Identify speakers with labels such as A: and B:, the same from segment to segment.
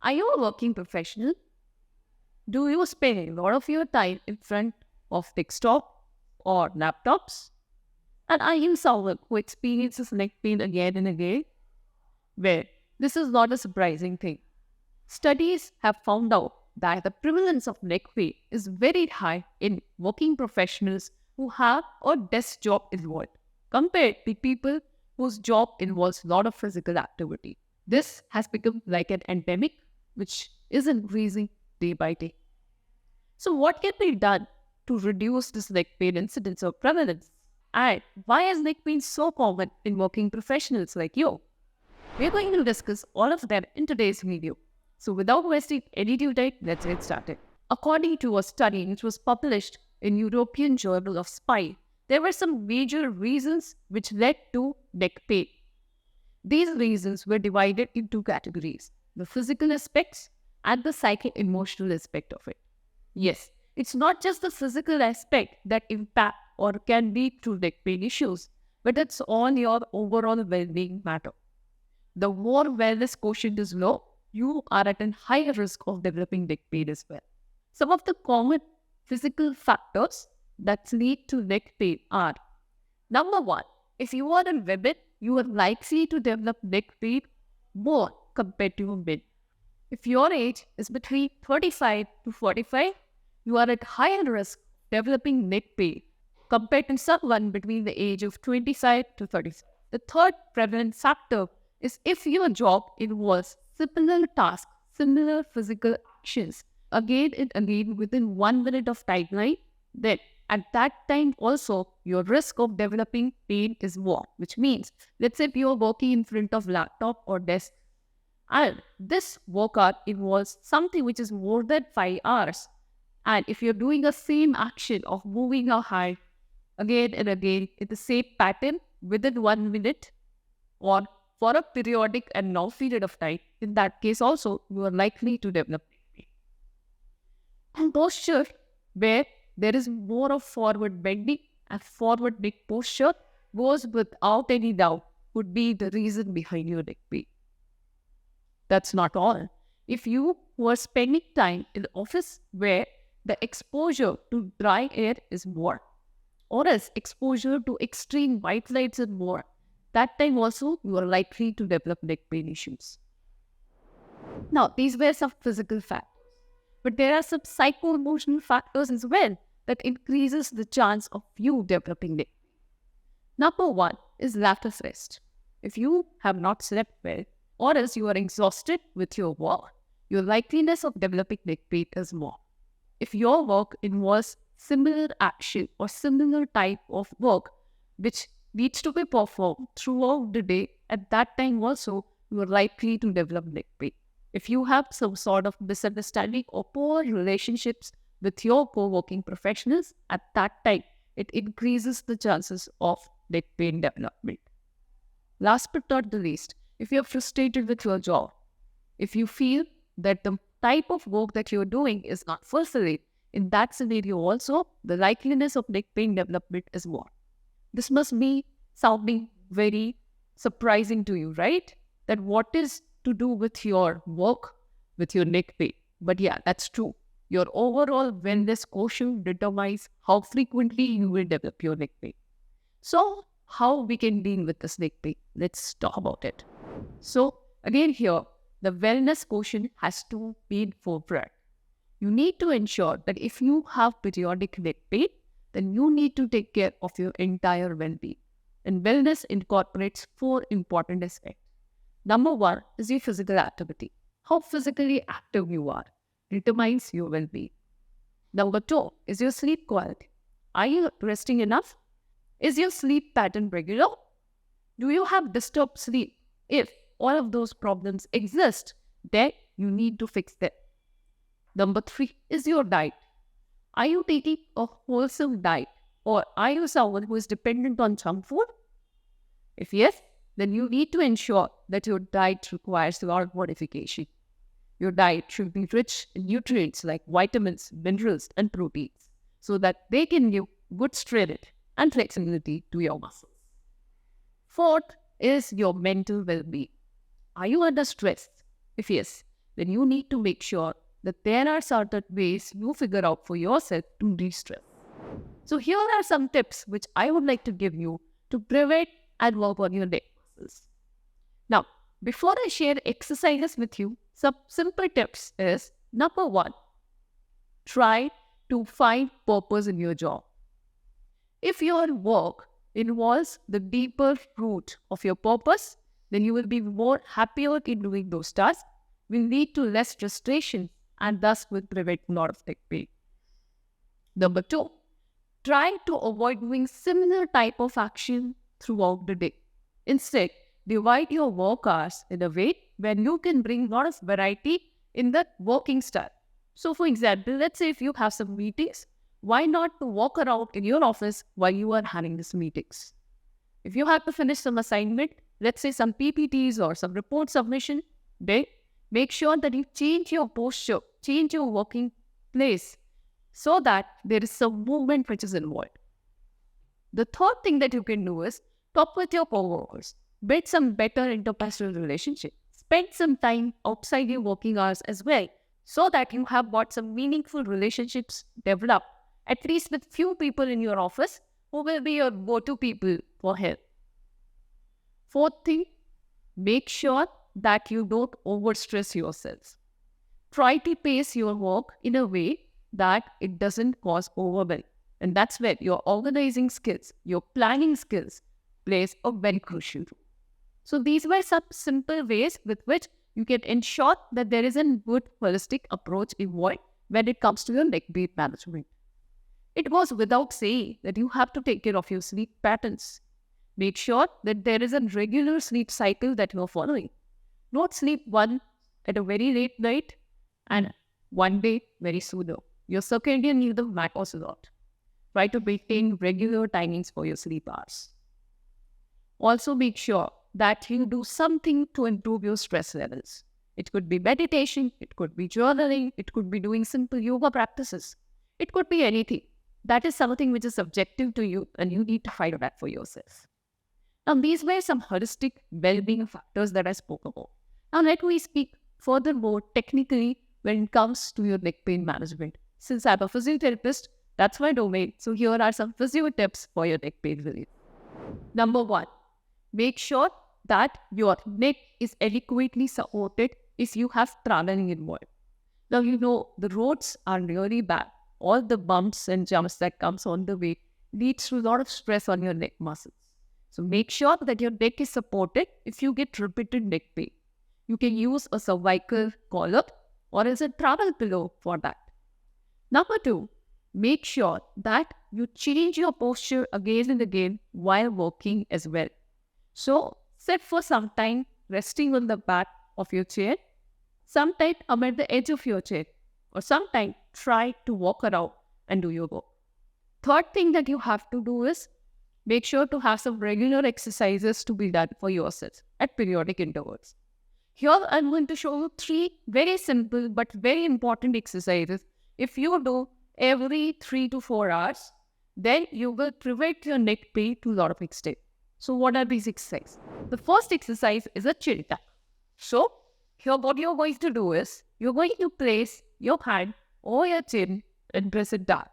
A: Are you a working professional? Do you spend a lot of your time in front of desktop or laptops? And are you someone who experiences neck pain again and again? Well, this is not a surprising thing. Studies have found out that the prevalence of neck pain is very high in working professionals who have a desk job involved compared to people whose job involves a lot of physical activity. This has become like an endemic which is increasing day by day. So, what can be done to reduce this neck pain incidence or prevalence? And why is neck pain so common in working professionals like you? We're going to discuss all of them in today's video. So, without wasting any due time, let's get started. According to a study which was published in European Journal of Spine, there were some major reasons which led to neck pain. These reasons were divided into two categories: the physical aspects and the psycho-emotional aspect of it. Yes, it's not just the physical aspect that impact or can lead to neck pain issues, but it's all your overall well-being matter. The more wellness quotient is low, you are at a higher risk of developing neck pain as well. Some of the common physical factors that lead to neck pain are: number one, if you are a woman, you are likely to develop neck pain more compared to a man. If your age is between 35 to 45, you are at higher risk of developing neck pain compared to someone between the age of 25 to 35. The third prevalent factor is if your job involves similar tasks, similar physical actions, again and again within 1 minute of timeline, then at that time also your risk of developing pain is more, which means, let's say if you're working in front of laptop or desk, and this workout involves something which is more than 5 hours. And if you're doing the same action of moving your hand again and again in the same pattern within 1 minute or for a periodic and long period of time, in that case also you are likely to develop neck pain. And posture, where there is more of forward bending and forward neck posture, goes without any doubt would be the reason behind your neck pain. That's not all. If you were spending time in the office where the exposure to dry air is more, or else exposure to extreme white lights is more, that time also you are likely to develop neck pain issues. Now, these were some physical factors, but there are some psycho-emotional factors as well that increases the chance of you developing neck pain. Number one is lack of rest. If you have not slept well, or else you are exhausted with your work, your likeliness of developing neck pain is more. If your work involves similar action or similar type of work which needs to be performed throughout the day, at that time also you are likely to develop neck pain. If you have some sort of misunderstanding or poor relationships with your co-working professionals, at that time it increases the chances of neck pain development. Last but not the least, if you're frustrated with your job, if you feel that the type of work that you're doing is not fulfilling, in that scenario also, the likeliness of neck pain development is more. This must be sounding very surprising to you, right? That what is to do with your work, with your neck pain. But yeah, that's true. Your overall wellness quotient determines how frequently you will develop your neck pain. So, how we can deal with this neck pain? Let's talk about it. So, again here, the wellness quotient has to be in forefront. You need to ensure that if you have periodic neck pain, then you need to take care of your entire well-being. And wellness incorporates 4 important aspects. Number one is your physical activity. How physically active you are determines your well-being. Number 2 is your sleep quality. Are you resting enough? Is your sleep pattern regular? Do you have disturbed sleep? If all of those problems exist, then you need to fix them. Number 3 is your diet. Are you taking a wholesome diet, or are you someone who is dependent on junk food? If yes, then you need to ensure that your diet requires a lot of modification. Your diet should be rich in nutrients like vitamins, minerals, and proteins, so that they can give good strength and flexibility to your muscles. Fourth is your mental well-being. Are you under stress? If yes, then you need to make sure that there are certain ways you figure out for yourself to de-stress. So here are some tips which I would like to give you to prevent and work on your neck muscles. Now, before I share exercises with you, some simple tips is, number one, try to find purpose in your job. If your work involves the deeper root of your purpose, then you will be more happier in doing those tasks, will lead to less frustration, and thus will prevent a lot of neck pain. Number two, try to avoid doing similar type of action throughout the day. Instead, divide your work hours in a way where you can bring a lot of variety in the working style. So for example, let's say if you have some meetings, why not to walk around in your office while you are having these meetings? If you have to finish some assignment, let's say some PPTs or some report submission, then make sure that you change your posture, change your working place so that there is some movement which is involved. The third thing that you can do is talk with your coworkers, build some better interpersonal relationship, spend some time outside your working hours as well, so that you have got some meaningful relationships developed, at least with few people in your office who will be your go-to people for help. Fourth thing, make sure that you don't overstress yourselves. Try to pace your work in a way that it doesn't cause overwhelm. And that's where your organizing skills, your planning skills plays a very crucial role. So these were some simple ways with which you can ensure that there is a good holistic approach involved when it comes to your neck pain management. It goes without saying that you have to take care of your sleep patterns. Make sure that there is a regular sleep cycle that you are following. Don't sleep one at a very late night and one day very sooner. Your circadian rhythm matters a lot. Try to maintain regular timings for your sleep hours. Also make sure that you do something to improve your stress levels. It could be meditation, it could be journaling, it could be doing simple yoga practices. It could be anything. That is something which is subjective to you and you need to find that for yourself. Now, these were some holistic well-being factors that I spoke about. Now, let me speak furthermore technically when it comes to your neck pain management. Since I'm a physiotherapist, that's my domain. So here are some physio tips for your neck pain relief. Number one, make sure that your neck is adequately supported if you have traveling involved. Now, you know, the roads are really bad. All the bumps and jumps that comes on the way leads to a lot of stress on your neck muscles. So make sure that your neck is supported if you get repeated neck pain. You can use a cervical collar or as a travel pillow for that. Number two, make sure that you change your posture again and again while working as well. So sit for some time resting on the back of your chair, sometime come at the edge of your chair, or sometime try to walk around and do your work. Third thing that you have to do is make sure to have some regular exercises to be done for yourself at periodic intervals. Here I'm going to show you 3 very simple but very important exercises. If you do every 3 to 4 hours, then you will prevent your neck pain to a lot of extent. So what are these exercises? The first exercise is a chin tuck. So here what you're going to do is, you're going to place your hand over your chin and press it down.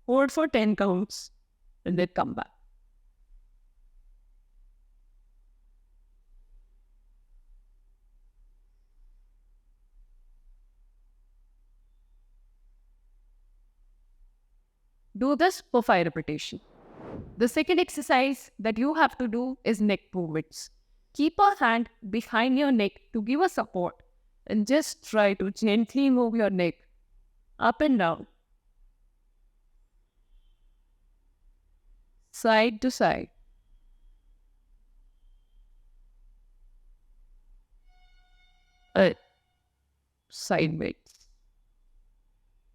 A: Hold for 10 counts and then come back. Do this for 5 repetitions. The second exercise that you have to do is neck movements. Keep a hand behind your neck to give a support and just try to gently move your neck up and down, side to side. Sideways.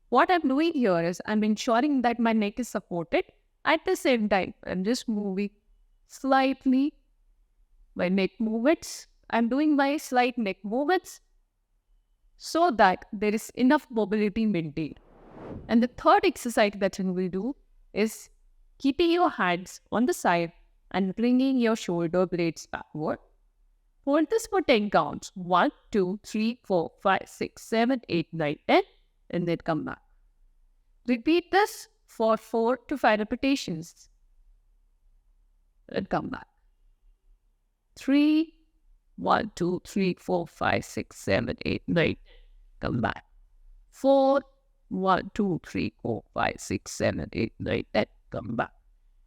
A: What I'm doing here is I'm ensuring that my neck is supported. At the same time, I'm just moving slightly my neck movements. I'm doing my slight neck movements so that there is enough mobility maintained. And the third exercise that you will do is keeping your hands on the side and bringing your shoulder blades backward. Hold this for 10 counts. 1, 2, 3, 4, 5, 6, 7, 8, 9, 10. And then come back. Repeat this for 4 to 5 repetitions. And come back. 3, 1, 2, 3, 4, 5, 6, 7, 8, 9. Come back. 4, 1, 2, 3, 4, 5, 6, 7, 8, 9, 10. Come back.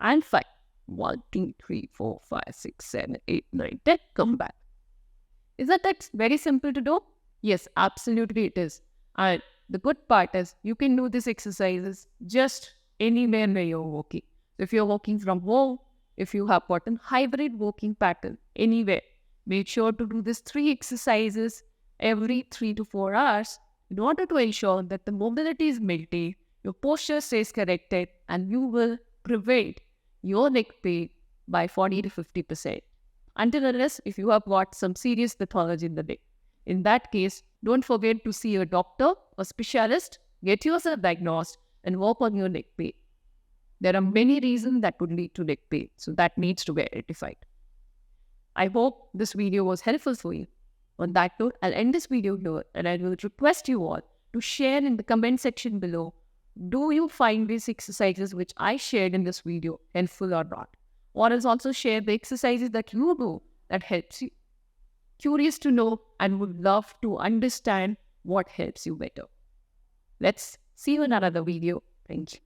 A: And 5. 1, 2, 3, 4, 5, 6, 7, 8, 9, 10. Come back. Is that very simple to do? Yes, absolutely it is. And the good part is you can do these exercises just anywhere where you're working. So if you're working from home, if you have got a hybrid working pattern, anywhere, make sure to do these 3 exercises every 3 to 4 hours in order to ensure that the mobility is maintained, your posture stays corrected, and you will prevent your neck pain by 40 to 50%. Until unless if you have got some serious pathology in the neck. In that case, don't forget to see a doctor or specialist, get yourself diagnosed, and work on your neck pain. There are many reasons that could lead to neck pain, so that needs to be identified. I hope this video was helpful for you. On that note, I'll end this video here, and I will request you all to share in the comment section below, do you find these exercises which I shared in this video helpful or not? Or else also share the exercises that you do that helps you. Curious to know and would love to understand what helps you better. Let's see you in another video. Thank you.